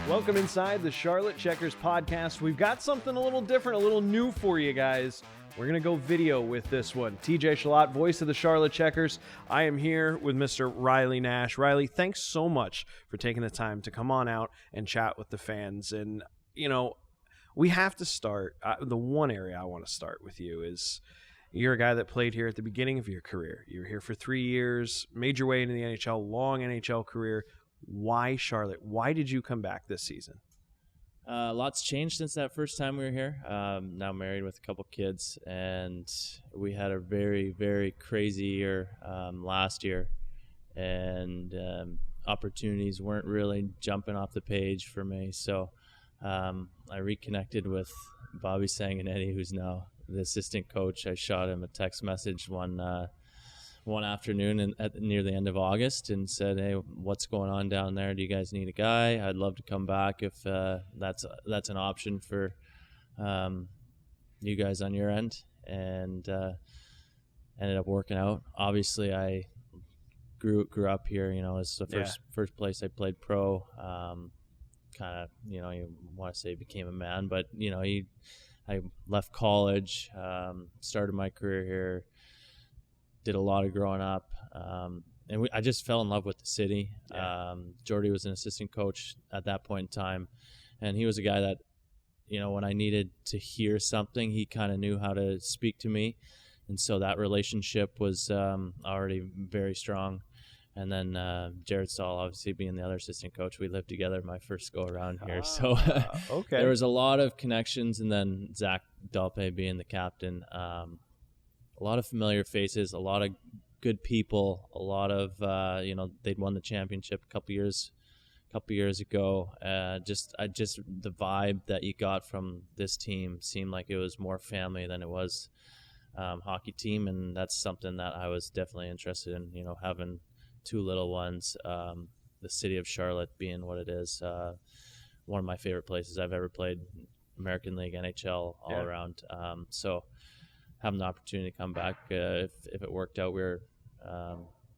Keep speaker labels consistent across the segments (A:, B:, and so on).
A: Welcome inside the Charlotte Checkers podcast. We've got something a little different, a little new for you guys. We're going to go video with this one. TJ Chillot, voice of the Charlotte Checkers. I am here with Mr. Riley Nash. Riley, thanks so much for taking the time to come on out and chat with the fans. And, you know, we have to start. The one area I want to start with you is you're a guy that played here at the beginning of your career. You were here for 3 years, made your way into the NHL, long NHL career. Why Charlotte? Why did you come back this season?
B: Lots changed since that first time we were here. Now married with a couple kids, and we had a very, very crazy year last year, and opportunities weren't really jumping off the page for me. So I reconnected with Bobby Sanguinetti, who's now the assistant coach. I shot him a text message one afternoon near the end of August and said, "Hey, what's going on down there? Do you guys need a guy? I'd love to come back if that's an option for you guys on your end." And ended up working out. Obviously, I grew up here. You know, it's the first place I played pro. Kind of, you know, you want to say became a man, but you know, I left college, started my career here. Did a lot of growing up, and I just fell in love with the city. Jordy was an assistant coach at that point in time, and he was a guy that, you know, when I needed to hear something, he kind of knew how to speak to me, and so that relationship was already very strong. And then Jared Stahl, obviously being the other assistant coach, we lived together my first go around here, so
A: okay.
B: There was a lot of connections, and then Zach Dalpe being the captain. A lot of familiar faces, a lot of good people, a lot of you know, they'd won the championship a couple years ago. Just the vibe that you got from this team seemed like it was more family than it was hockey team, and that's something that I was definitely interested in. You know, having two little ones, the city of Charlotte being what it is, one of my favorite places I've ever played, American League, NHL, all around. So having the opportunity to come back, if it worked out, we were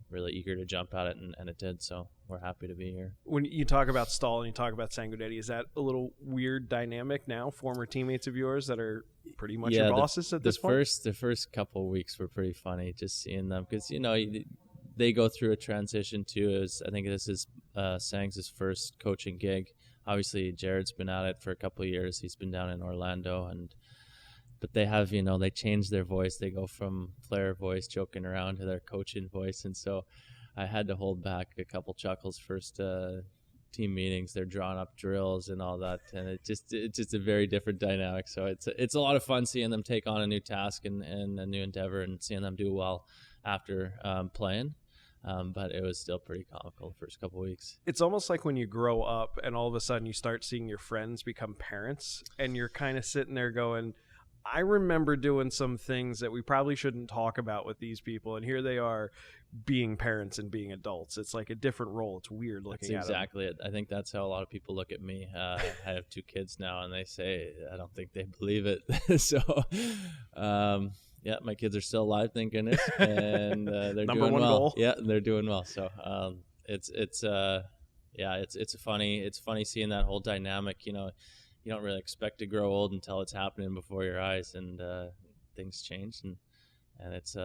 B: really eager to jump at it, and it did. So we're happy to be here.
A: When you talk about Stahl and you talk about Sanguinetti, is that a little weird dynamic now? Former teammates of yours that are pretty much your bosses at this point?
B: The first couple of weeks were pretty funny, just seeing them, because, you know, they go through a transition too. I think this is Sang's first coaching gig. Obviously, Jared's been at it for a couple of years. He's been down in Orlando, but they have, you know, they change their voice. They go from player voice joking around to their coaching voice. And so I had to hold back a couple chuckles first team meetings. They're drawing up drills and all that. And it's just a very different dynamic. So it's a lot of fun seeing them take on a new task and a new endeavor, and seeing them do well after playing. But it was still pretty comical the first couple of weeks.
A: It's almost like when you grow up and all of a sudden you start seeing your friends become parents, and you're kind of sitting there going, I remember doing some things that we probably shouldn't talk about with these people, and here they are being parents and being adults. It's like a different role. It's weird looking at them.
B: That's exactly it. I think that's how a lot of people look at me. I have 2 kids now, and they say, I don't think they believe it. So, yeah, my kids are still alive, thank goodness, and they're
A: Number
B: doing
A: one
B: well.
A: goal.
B: Yeah, they're doing well. So, it's funny seeing that whole dynamic. You know, you don't really expect to grow old until it's happening before your eyes, and things change, and it's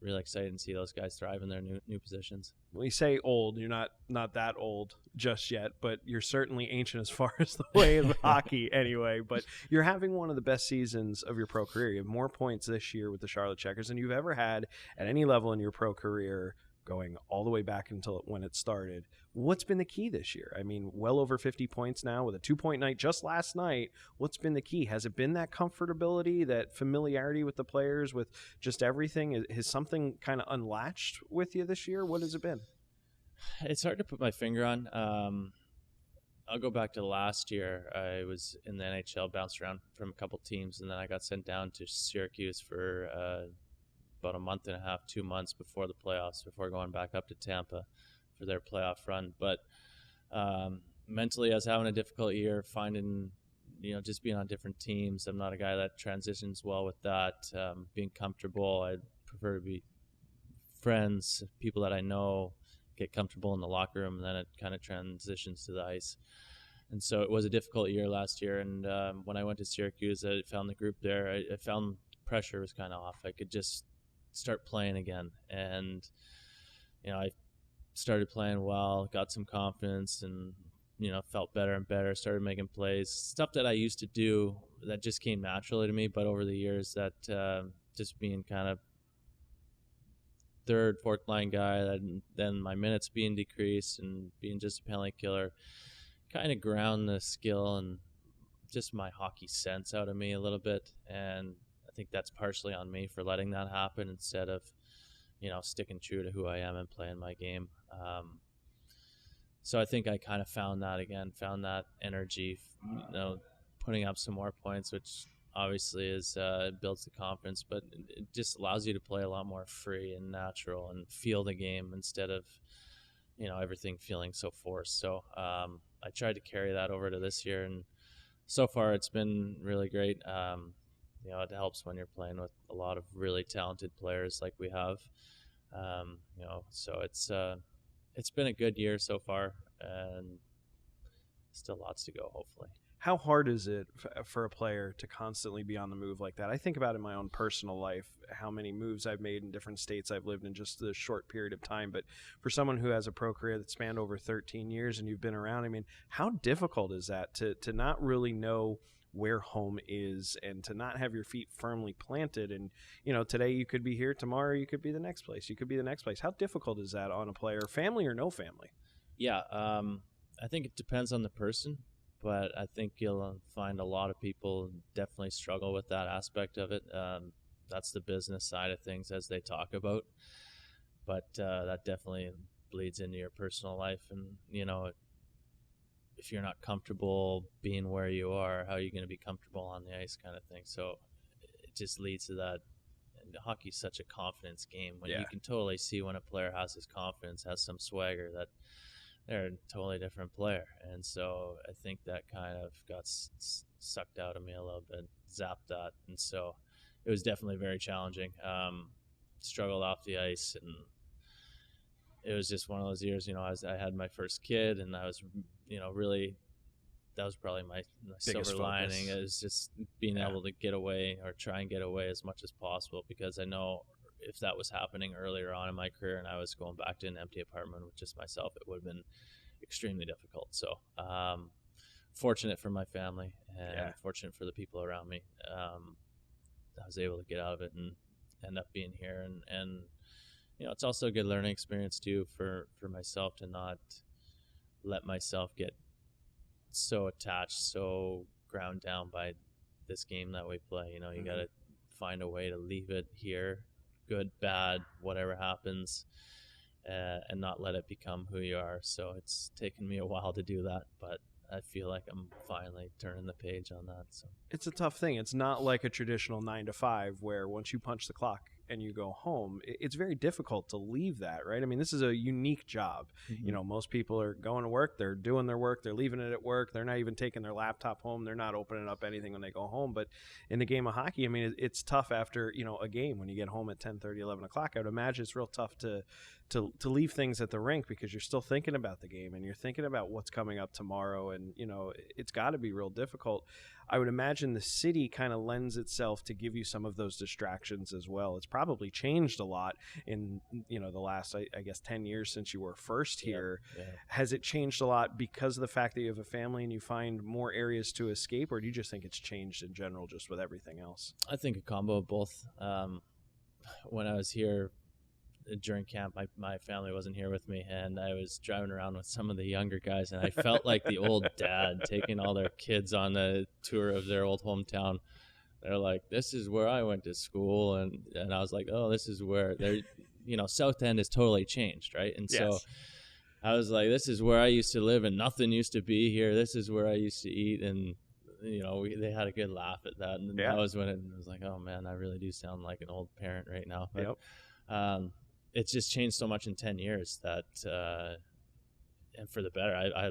B: really exciting to see those guys thrive in their new positions.
A: When you say old, you're not that old just yet, but you're certainly ancient as far as the way of hockey anyway. But you're having one of the best seasons of your pro career. You have more points this year with the Charlotte Checkers than you've ever had at any level in your pro career, going all the way back until when it started. What's been the key this year? I mean, well over 50 points now with a 2-point night just last night. What's been the key? Has it been that comfortability, that familiarity with the players, with just everything? Has something kind of unlatched with you this year? What has it been?
B: It's hard to put my finger on. I'll go back to last year. I was in the NHL, bounced around from a couple teams, and then I got sent down to Syracuse for about a month and a half, 2 months before the playoffs, before going back up to Tampa for their playoff run. But mentally, I was having a difficult year, finding, you know, just being on different teams. I'm not a guy that transitions well with that. Being comfortable, I prefer to be friends, people that I know, get comfortable in the locker room, and then it kind of transitions to the ice. And so it was a difficult year last year. And when I went to Syracuse, I found the group there. I found pressure was kind of off. I could just start playing again. And, I started playing well, got some confidence, and, felt better and better, started making plays, stuff that I used to do that just came naturally to me. But over the years, that just being kind of third, fourth line guy, then my minutes being decreased and being just a penalty killer, kind of ground the skill and just my hockey sense out of me a little bit. And I think that's partially on me for letting that happen instead of, sticking true to who I am and playing my game. So I think I kind of found that energy, putting up some more points, which obviously is builds the confidence, but it just allows you to play a lot more free and natural and feel the game instead of, everything feeling so forced. So I tried to carry that over to this year, and so far it's been really great. It helps when you're playing with a lot of really talented players like we have. So it's been a good year so far, and still lots to go, hopefully.
A: How hard is it for a player to constantly be on the move like that? I think about in my own personal life, how many moves I've made in different states I've lived in just a short period of time. But for someone who has a pro career that spanned over 13 years and you've been around, I mean, how difficult is that to not really know where home is and to not have your feet firmly planted? And, today you could be here, tomorrow you could be the next place. You could be the next place. How difficult is that on a player, family or no family?
B: Yeah, I think it depends on the person. But I think you'll find a lot of people definitely struggle with that aspect of it. That's the business side of things, as they talk about. But that definitely bleeds into your personal life. And, if you're not comfortable being where you are, how are you going to be comfortable on the ice kind of thing? So it just leads to that. And hockey's such a confidence game. When you can totally see when a player has his confidence, has some swagger, that they're a totally different player. And so I think that kind of got sucked out of me a little bit, zapped that. And so it was definitely very challenging. Struggled off the ice, and it was just one of those years, I had my first kid, and I was, really, that was probably my silver lining, is just being able to get away, or try and get away as much as possible, because I know if that was happening earlier on in my career and I was going back to an empty apartment with just myself, it would have been extremely difficult. So fortunate for my family and fortunate for the people around me. I was able to get out of it and end up being here. And it's also a good learning experience too for myself to not let myself get so attached, so ground down by this game that we play. You got to find a way to leave it here, good, bad, whatever happens, and not let it become who you are. So it's taken me a while to do that, but I feel like I'm finally turning the page on that. So
A: it's a tough thing. It's not like a traditional 9 to 5 where once you punch the clock and you go home, it's very difficult to leave that, right? I mean, this is a unique job.
B: Mm-hmm.
A: Most people are going to work, they're doing their work, they're leaving it at work, they're not even taking their laptop home, they're not opening up anything when they go home. But in the game of hockey, I mean, it's tough after, a game when you get home at 10:30, 11 o'clock. I would imagine it's real tough to leave things at the rink because you're still thinking about the game and you're thinking about what's coming up tomorrow. And, it's got to be real difficult. I would imagine the city kind of lends itself to give you some of those distractions as well. It's probably changed a lot in, the last, I guess, 10 years since you were first here.
B: Yeah.
A: Has it changed a lot because of the fact that you have a family and you find more areas to escape, or do you just think it's changed in general just with everything else?
B: I think a combo of both. When I was here during camp, my family wasn't here with me, and I was driving around with some of the younger guys, and I felt like the old dad taking all their kids on a tour of their old hometown. They're like, this is where I went to school, and I was like, oh, this is where they're, South End has totally changed, right? And so I was like, this is where I used to live, and nothing used to be here. This is where I used to eat, and they had a good laugh at that, and that was when it was like, oh man, I really do sound like an old parent right now. But, it's just changed so much in 10 years that, and for the better. I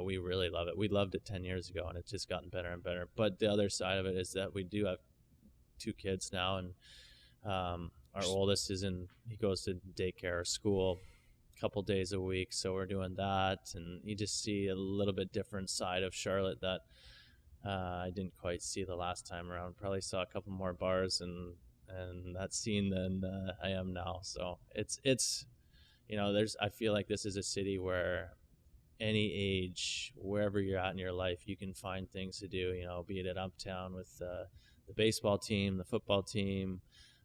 B: we really love it. We loved it 10 years ago, and it's just gotten better and better. But the other side of it is that we do have 2 kids now, and our oldest he goes to daycare or school couple days a week. So we're doing that, and you just see a little bit different side of Charlotte that I didn't quite see the last time around. Probably saw a couple more bars and that scene than I am now. So it's I feel like this is a city where any age, wherever you're at in your life, you can find things to do, be it at Uptown with the baseball team, the football team,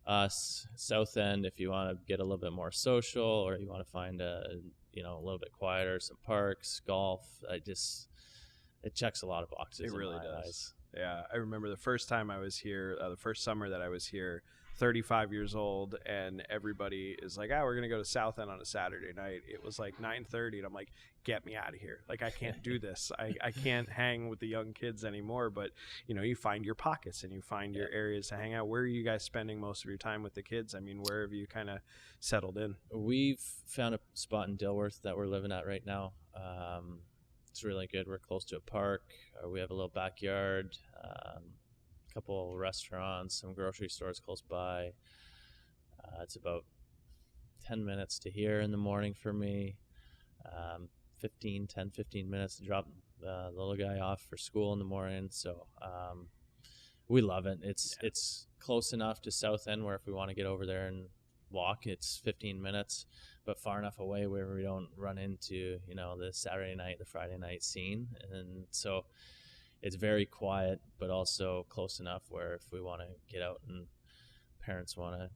B: us, South End, if you want to get a little bit more social, or you want to find a little bit quieter, some parks, golf. It checks a lot of boxes.
A: It really does.
B: Eyes.
A: Yeah, I remember the first time I was here, the first summer that I was here, 35 years old, and everybody is like, we're going to go to South End on a Saturday night. It was like 9:30, and I'm like, get me out of here. Like, I can't do this. I can't hang with the young kids anymore. But, you find your pockets and you find your areas to hang out. Where are you guys spending most of your time with the kids? I mean, where have you kind of settled in?
B: We've found a spot in Dilworth that we're living at right now. It's really good. We're close to a park. We have a little backyard, a couple restaurants, some grocery stores close by. It's about 10 minutes to here in the morning for me. 15 minutes to drop the little guy off for school in the morning. So we love it. It's close enough to South End where if we want to get over there and walk, it's 15 minutes, but far enough away where we don't run into the Saturday night, the Friday night scene. And so it's very quiet, but also close enough where if we want to get out and parents want to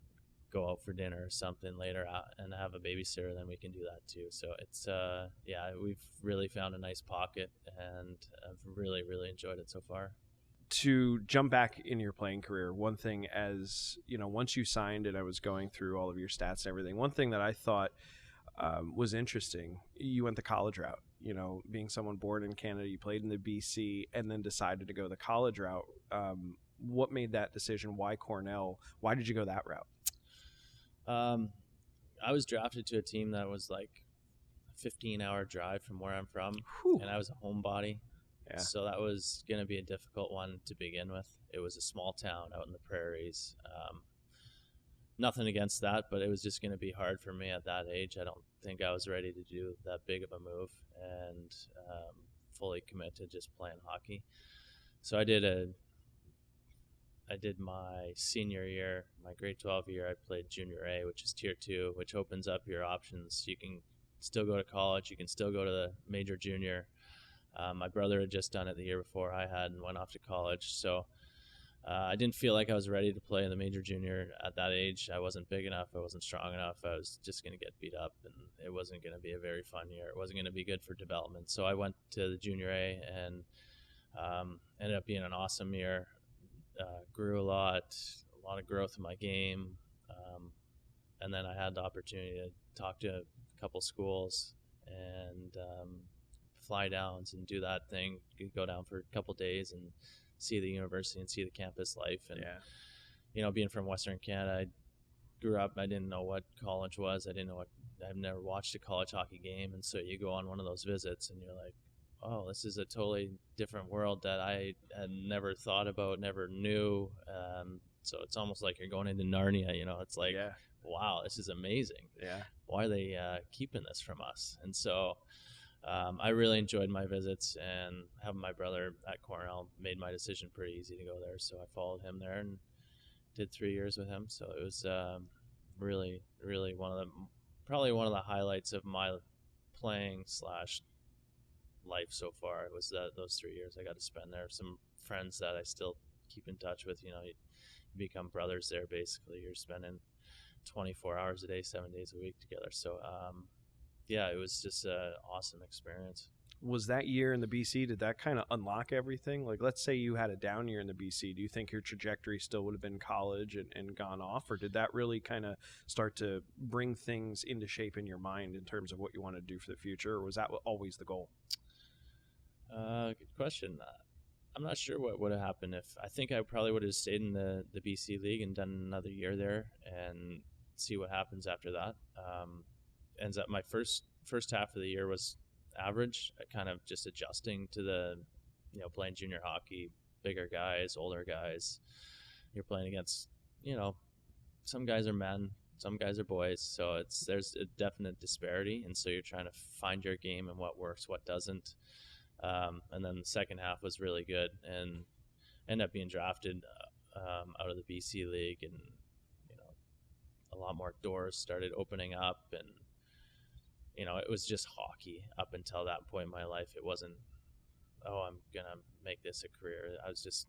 B: go out for dinner or something later and have a babysitter, then we can do that too. So it's we've really found a nice pocket, and I've really, really enjoyed it so far.
A: To jump back in your playing career, one thing, as once you signed and I was going through all of your stats and everything, one thing that I thought was interesting, you went the college route. Being someone born in Canada, you played in the BC and then decided to go the college route. What made that decision? Why Cornell? Why did you go that route?
B: I was drafted to a team that was like a 15-hour drive from where I'm from.
A: Whew.
B: And I was a homebody.
A: Yeah.
B: So that was going to be a difficult one to begin with. It was a small town out in the prairies. Nothing against that, but it was just going to be hard for me at that age. I don't think I was ready to do that big of a move and fully commit to just playing hockey. So I did my senior year, my grade 12 year, I played junior A, which is tier 2, which opens up your options. You can still go to college. You can still go to the major junior. My brother had just done it the year before I had and went off to college. So I didn't feel like I was ready to play in the major junior at that age. I wasn't big enough. I wasn't strong enough. I was just going to get beat up, and it wasn't going to be a very fun year. It wasn't going to be good for development. So I went to the junior A and ended up being an awesome year. Grew a lot of growth in my game. And then I had the opportunity to talk to a couple schools and fly downs and do that thing. You go down for a couple days and see the university and see the campus life. And, being from Western Canada, I grew up, I didn't know what college was. I've never watched a college hockey game. And so you go on one of those visits and you're like, oh, this is a totally different world that I had never thought about, never knew. So it's almost like you're going into Narnia, it's like, wow, this is amazing.
A: Yeah.
B: Why are they keeping this from us? And so I really enjoyed my visits, and having my brother at Cornell made my decision pretty easy to go there. So I followed him there and did 3 years with him. So it was really, really probably one of the highlights of my playing / life so far. It was those 3 years I got to spend there. Some friends that I still keep in touch with. You become brothers there. Basically, you're spending 24 hours a day, 7 days a week together. So it was just an awesome experience.
A: Was that year in the BC, did that kind of unlock everything? Like, let's say you had a down year in the BC. Do you think your trajectory still would have been college and gone off? Or did that really kind of start to bring things into shape in your mind in terms of what you want to do for the future? Or was that always the goal?
B: Good question. I'm not sure what would have happened I think I probably would have stayed in the BC League and done another year there and see what happens after that. Ends up my first half of the year was average, kind of just adjusting to the, playing junior hockey, bigger guys, older guys. You're playing against, some guys are men, some guys are boys, so there's a definite disparity, and so you're trying to find your game and what works, what doesn't. And then the second half was really good, and ended up being drafted out of the BC League, and a lot more doors started opening up, and it was just hockey up until that point in my life. It wasn't, oh, I'm gonna make this a career. I was just,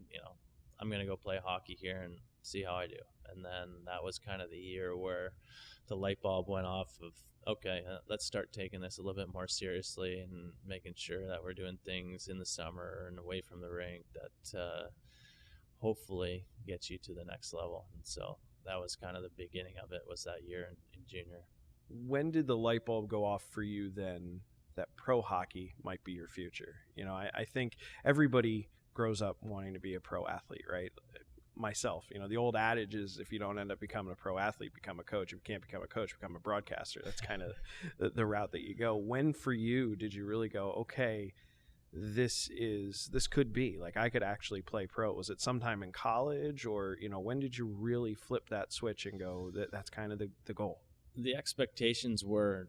B: I'm gonna go play hockey here and see how I do. And then that was kind of the year where the light bulb went off of, okay, let's start taking this a little bit more seriously and making sure that we're doing things in the summer and away from the rink that hopefully gets you to the next level. And so that was kind of the beginning of it, was that year in junior.
A: When did the light bulb go off for you then that pro hockey might be your future? I think everybody grows up wanting to be a pro athlete, right? Myself, the old adage is, if you don't end up becoming a pro athlete, become a coach. If you can't become a coach, become a broadcaster. That's kind of the route that you go. When for you did you really go, okay, this could be like, I could actually play pro? Was it sometime in college, or when did you really flip that switch and go, that's kind of the goal?
B: The expectations were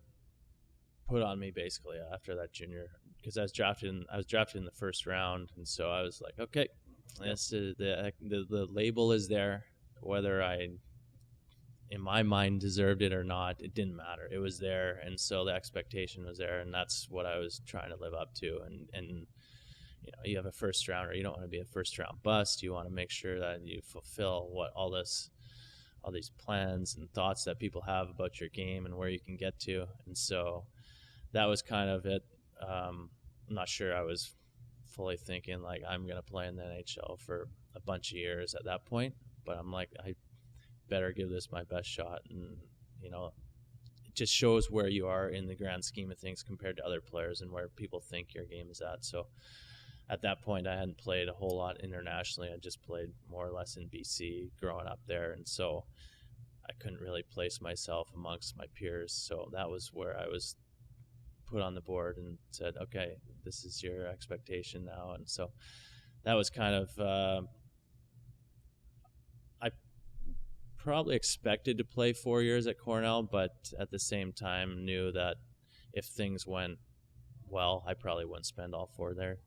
B: put on me basically after that junior, because I was drafted in the first round, and so I was like, okay, this is the label is there. Whether I, in my mind, deserved it or not, it didn't matter. It was there, and so the expectation was there, and that's what I was trying to live up to. And you have a first rounder. You don't want to be a first round bust. You want to make sure that you fulfill what all these plans and thoughts that people have about your game and where you can get to. And so that was kind of it. I'm not sure I was fully thinking like I'm going to play in the NHL for a bunch of years at that point, but I'm like, I better give this my best shot. And it just shows where you are in the grand scheme of things compared to other players and where people think your game is at. So at that point, I hadn't played a whole lot internationally. I just played more or less in BC growing up there, and so I couldn't really place myself amongst my peers. So that was where I was put on the board and said, okay, this is your expectation now. And so that was kind of I probably expected to play 4 years at Cornell, but at the same time knew that if things went well, I probably wouldn't spend all 4 there.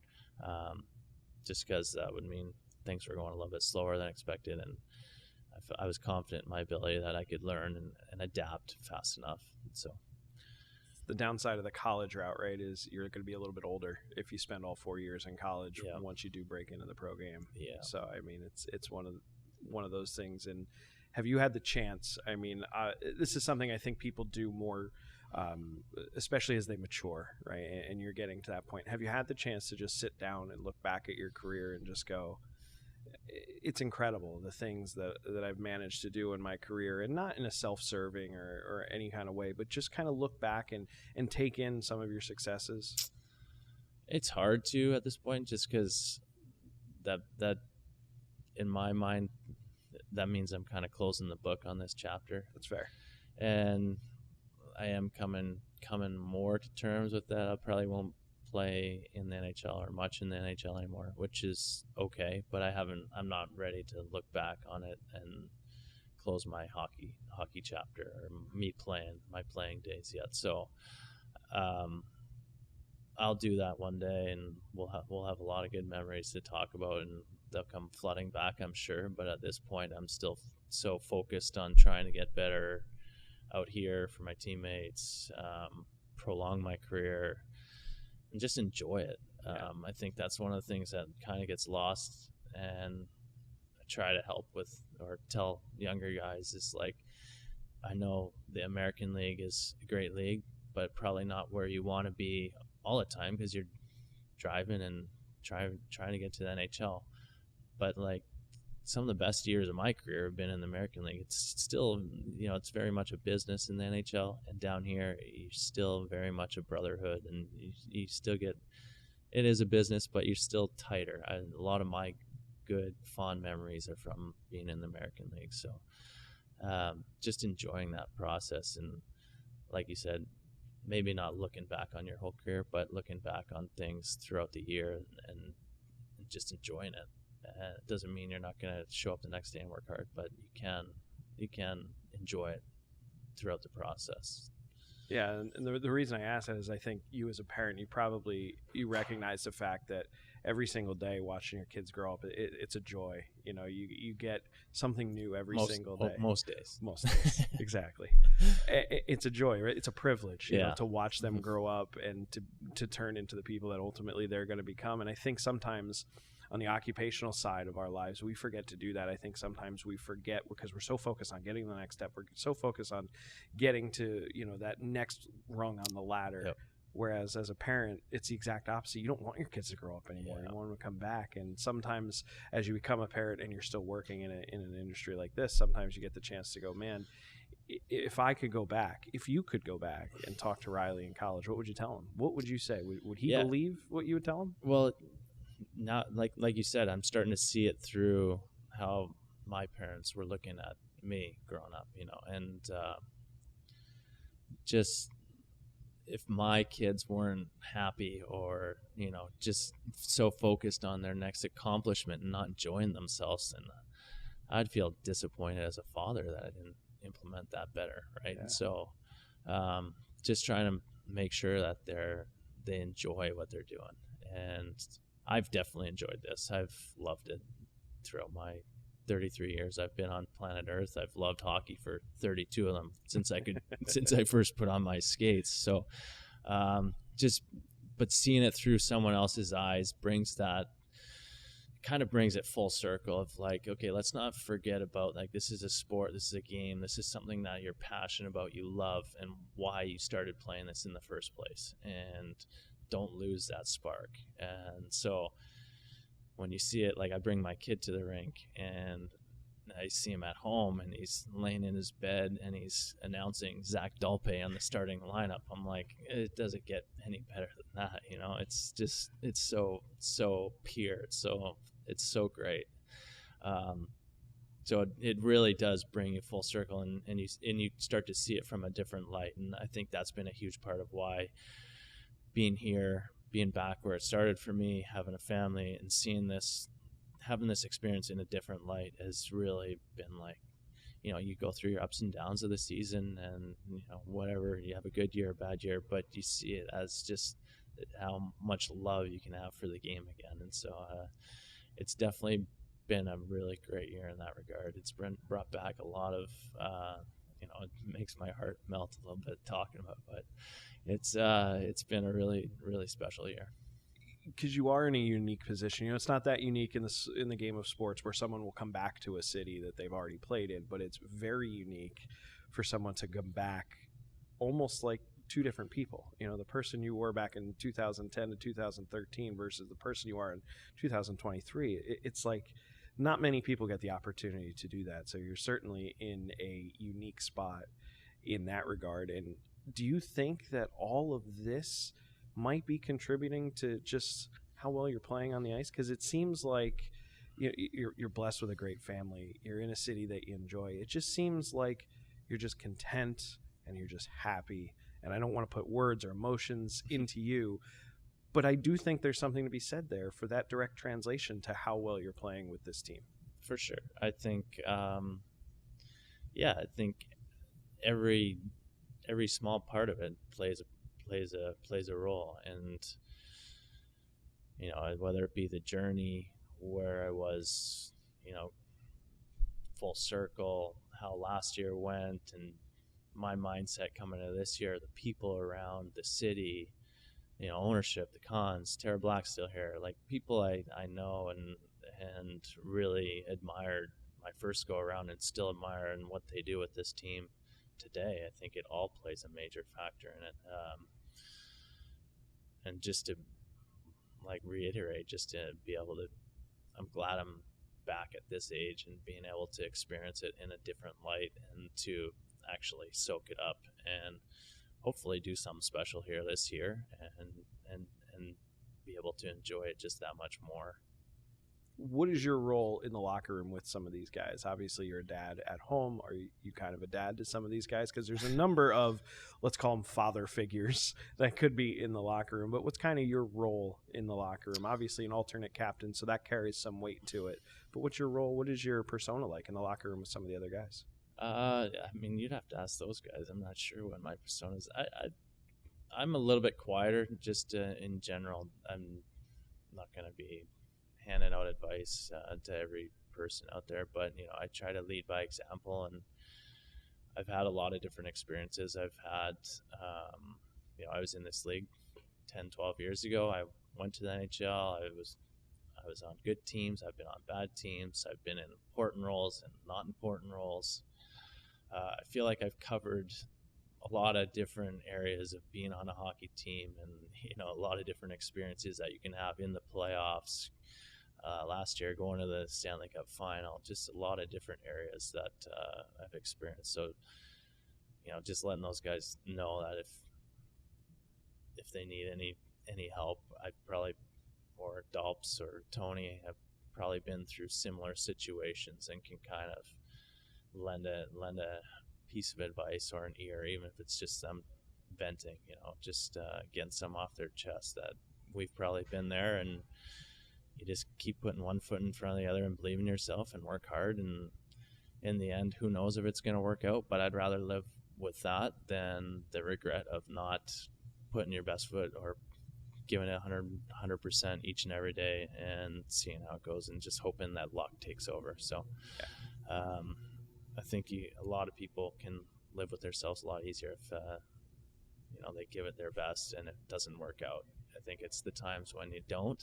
B: Just because that would mean things were going a little bit slower than expected, and I was confident in my ability that I could learn and adapt fast enough. So
A: the downside of the college route, right, is you're going to be a little bit older if you spend all 4 years in college. Yeah. Once you do break into the pro game.
B: Yeah.
A: So I mean, it's one of those things. And have you had the chance? I mean, this is something I think people do more. Especially as they mature, right? And you're getting to that point. Have you had the chance to just sit down and look back at your career and just go, it's incredible, the things that I've managed to do in my career, and not in a self-serving or any kind of way, but just kind of look back and take in some of your successes?
B: It's hard to at this point, just because that in my mind, that means I'm kind of closing the book on this chapter.
A: That's fair.
B: And I am coming more to terms with that. I probably won't play in the NHL or much in the NHL anymore, which is okay. But I'm not ready to look back on it and close my hockey chapter or my playing days yet. So I'll do that one day, and we'll have a lot of good memories to talk about, and they'll come flooding back, I'm sure. But at this point, I'm still so focused on trying to get better out here for my teammates, prolong my career, and just enjoy it. I think that's one of the things that kind of gets lost, and I try to help with or tell younger guys is like, I know the American League is a great league, but probably not where you want to be all the time, because you're driving and trying to get to the NHL. But like, some of the best years of my career have been in the American League. It's still, it's very much a business in the NHL, and down here, you're still very much a brotherhood, and you still get, it is a business, but you're still tighter. A lot of my good, fond memories are from being in the American League. So just enjoying that process. And like you said, maybe not looking back on your whole career, but looking back on things throughout the year and just enjoying it. It doesn't mean you're not going to show up the next day and work hard, but you can enjoy it. throughout the process.
A: Yeah, and the reason I ask that is I think you as a parent, you recognize the fact that every single day watching your kids grow up, it's a joy. You get something new every single day.
B: Most days.
A: Most days, exactly. It's a joy, right? It's a privilege, you know, to watch them grow up and to turn into the people that ultimately they're going to become. And I think sometimes on the occupational side of our lives, we forget to do that. I think sometimes we forget because we're so focused on getting the next step. We're so focused on getting to, that next rung on the ladder.
B: Yep.
A: Whereas as a parent, it's the exact opposite. You don't want your kids to grow up anymore. You want them to come back. And sometimes as you become a parent and you're still working in an industry like this, sometimes you get the chance to go, man, if you could go back and talk to Riley in college, what would you tell him? What would you say? Would he believe what you would tell him?
B: Well, not like you said, I'm starting to see it through how my parents were looking at me growing up, and just if my kids weren't happy or, just so focused on their next accomplishment and not enjoying themselves, then I'd feel disappointed as a father that I didn't implement that better. Right.
A: Yeah.
B: And so, just trying to make sure that they enjoy what they're doing. And I've definitely enjoyed this. I've loved it throughout my 33 years I've been on planet Earth. I've loved hockey for 32 of them since I first put on my skates. So, but seeing it through someone else's eyes brings it full circle of like, okay, let's not forget about like, this is a sport, this is a game, this is something that you're passionate about, you love, and why you started playing this in the first place. And don't lose that spark. And so when you see it, like I bring my kid to the rink and I see him at home and he's laying in his bed and he's announcing Zach Dalpe on the starting lineup. I'm like, it doesn't get any better than that. It's just, it's so pure. It's so great. So it really does bring you full circle and you start to see it from a different light. And I think that's been a huge part of why being here, being back where it started for me, having a family and having this experience in a different light has really been like, you go through your ups and downs of the season and, whatever, you have a good year, a bad year, but you see it as just how much love you can have for the game again. And so it's definitely been a really great year in that regard. It's brought back a lot of, it makes my heart melt a little bit talking about, but it's been a really, really special year.
A: Because you are in a unique position. It's not that unique in the game of sports where someone will come back to a city that they've already played in, but it's very unique for someone to come back almost like two different people. The person you were back in 2010 to 2013 versus the person you are in 2023. It's like not many people get the opportunity to do that. So you're certainly in a unique spot in that regard. And do you think that all of this might be contributing to just how well you're playing on the ice? Because it seems like you're blessed with a great family. You're in a city that you enjoy. It just seems like you're just content and you're just happy. And I don't want to put words or emotions into you, but I do think there's something to be said there for that direct translation to how well you're playing with this team.
B: For sure. I think, I think every small part of it plays a role. And whether it be the journey where I was full circle, how last year went, and my mindset coming into this year, the people around, the city, ownership, the cons, Tara Black's still here, like people I know and really admired my first go around and still admire and what they do with this team today. I think it all plays a major factor in it. And just to reiterate, just to be able to, I'm glad I'm back at this age and being able to experience it in a different light and to actually soak it up and hopefully do something special here this year and be able to enjoy it just that much more.
A: What is your role in the locker room with some of these guys? Obviously, you're a dad at home. Are you kind of a dad to some of these guys? Because there's a number of, let's call them father figures that could be in the locker room. But what's kind of your role in the locker room? Obviously, an alternate captain, so that carries some weight to it. But what's your role? What is your persona like in the locker room with some of the other guys?
B: I mean, you'd have to ask those guys. I'm not sure what my persona is. I'm a little bit quieter, just in general. I'm not going to be handing out advice to every person out there, but I try to lead by example, and I've had a lot of different experiences. I've had, I was in this league 10, 12 years ago. I went to the NHL. I was on good teams. I've been on bad teams. I've been in important roles and not important roles. I feel like I've covered a lot of different areas of being on a hockey team, and a lot of different experiences that you can have in the playoffs. Last year, going to the Stanley Cup final, just a lot of different areas that I've experienced. So, just letting those guys know that if they need any help, or Dolps or Tony have probably been through similar situations and can kind of lend a piece of advice or an ear, even if it's just them venting, just getting some off their chest, that we've probably been there, and you just keep putting one foot in front of the other and believe in yourself and work hard. And in the end, who knows if it's going to work out, but I'd rather live with that than the regret of not putting your best foot or giving it 100% each and every day and seeing how it goes and just hoping that luck takes over. So I think a lot of people can live with themselves a lot easier if they give it their best and it doesn't work out. I think it's the times when you don't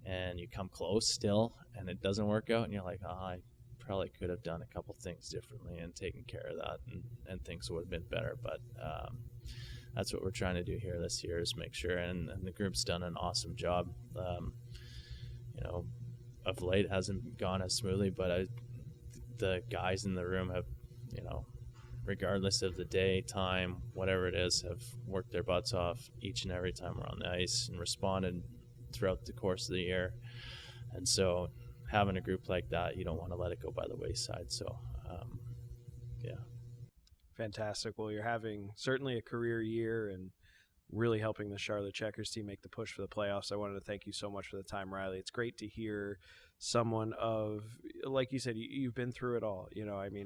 B: and you come close still and it doesn't work out and you're like, I probably could have done a couple things differently and taken care of that, and things would have been better. But that's what we're trying to do here this year, is make sure, and the group's done an awesome job. Of late it hasn't gone as smoothly, but the guys in the room have, regardless of the day, time, whatever it is, have worked their butts off each and every time we're on the ice and responded throughout the course of the year. And so having a group like that, you don't want to let it go by the wayside. So, yeah.
A: Fantastic. Well, you're having certainly a career year and really helping the Charlotte Checkers team make the push for the playoffs. I wanted to thank you so much for the time, Riley. It's great to hear someone like you said, you've been through it all.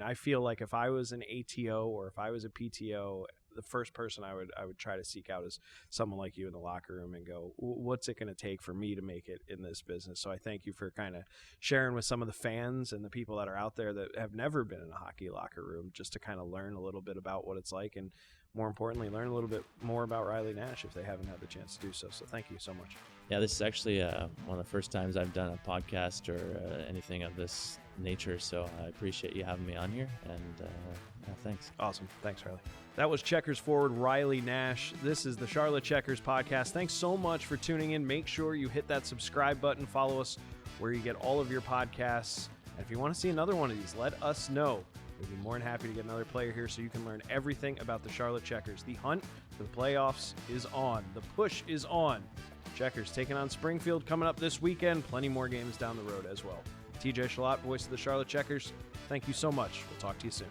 A: I feel like if I was an ATO or if I was a PTO, the first person I would try to seek out is someone like you in the locker room and go, what's it going to take for me to make it in this business? So I thank you for kind of sharing with some of the fans and the people that are out there that have never been in a hockey locker room, just to kind of learn a little bit about what it's like, and more importantly, learn a little bit more about Riley Nash if they haven't had the chance to do so. So thank you so much.
B: Yeah, this is actually one of the first times I've done a podcast or anything of this nature, so I appreciate you having me on here, and thanks.
A: Awesome. Thanks, Riley. That was Checkers forward Riley Nash. This is the Charlotte Checkers podcast. Thanks so much for tuning in. Make sure you hit that subscribe button. Follow us where you get all of your podcasts. And if you want to see another one of these, let us know. We'd be more than happy to get another player here so you can learn everything about the Charlotte Checkers. The hunt for the playoffs is on. The push is on. Checkers taking on Springfield coming up this weekend. Plenty more games down the road as well. TJ Chillot, voice of the Charlotte Checkers. Thank you so much. We'll talk to you soon.